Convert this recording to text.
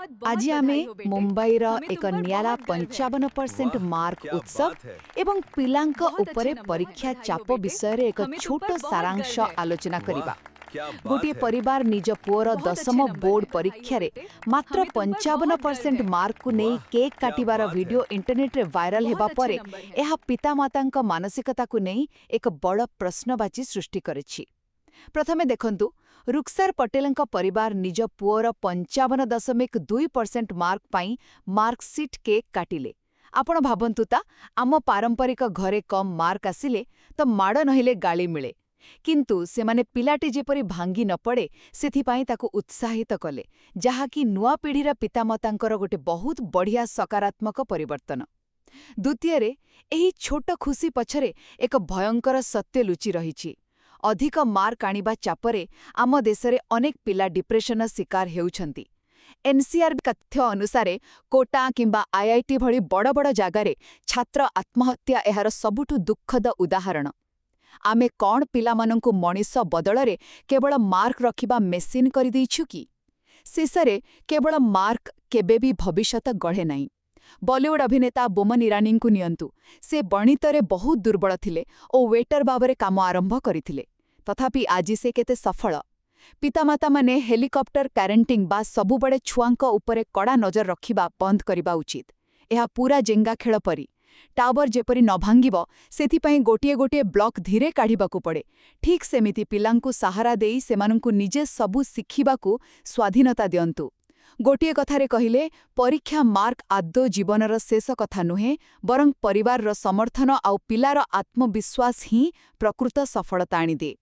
आज आमे मुंबई रो एक नियाला 55% मार्क उत्सव एवं पिलांक उपरे परीक्षा चाप विषय रे एक छोट सारांश आलोचना करिबा। गोटे परिवार निज पुअर 10म बोर्ड परीक्षा रे मात्र 55% मार्क को नहीं केक काटिबार वीडियो इंटरनेट रे वायरल हेबा परे एहा पितामातांक मानसिकता को नहीं एक बड़ प्रश्नवाची सृष्टि करिछि। प्रथमे देखंतु रुक्सार पटेलंक परिवार निज पुअर 55.2% मार्क पाई मार्कसीट केक काटिले। आपण भाबंतु ता आम पारंपरिक घरे कम मार्क आसिले तो माड़ नहिले गाली मिले, किंतु सेमाने पिलाटी जेपरी भांगी न पड़े सेथिपाई ताकु उत्साहित कले, जहाकी नुआ पीढ़ीर पितामातांकर गोटे बहुत बढ़िया सकारात्मक परिवर्तन। द्वितीय रे एही छोट खुशी पछरे एक भयंकर सत्य लुचि रहिछि। अधिक मार्क आनिबा चापरे आम देशरे अनेक पिला डिप्रेशन शिकार हेउछंती। एनसीआर तथ्य अनुसारे कोटा किंबा आईआईटी भली बड़ बड़ जगारे छात्र आत्महत्या एहार सबुठु दुःखद उदाहरण। आमे कौन पिलामानंकु मनीष बदलरे केवल मार्क रखिबा मेसिन करि दैछु कि? शेषरे केवल मार्क केबे भी भविष्यत गढ़े नहीं। बॉलीवुड अभिनेता बोमन ईरानी को नियंतु, से गणितरे बहुत दुर्बल थिले और वेटर भावरे काम आरंभ करिथिले, तथापि आजि से केते सफल। पितामाता माने हेलिकॉप्टर पैरेंटिंग बा सबुबड़े छुआंक उपरे कड़ा नजर रखिबा बंद करिबा उचित। एहा पूरा जेंगा खेल परी। टावर जेपरी न भांगिब सेथिपाई गोटिए गोटिए ब्लॉक धीरे काढ़िबाकू पड़े, ठीक सेमिति पिलांकु सहारा देई सेमानंकु निजे सबु शिखिबाकू स्वाधीनता दियंतु। गोटिए कथारे कहिले परीक्षा मार्क आदौ जीवनर शेष कथा नुहे, बरं परिवारर समर्थन आउ पिलार आत्मविश्वास ही प्रकृत सफलता आनिदे।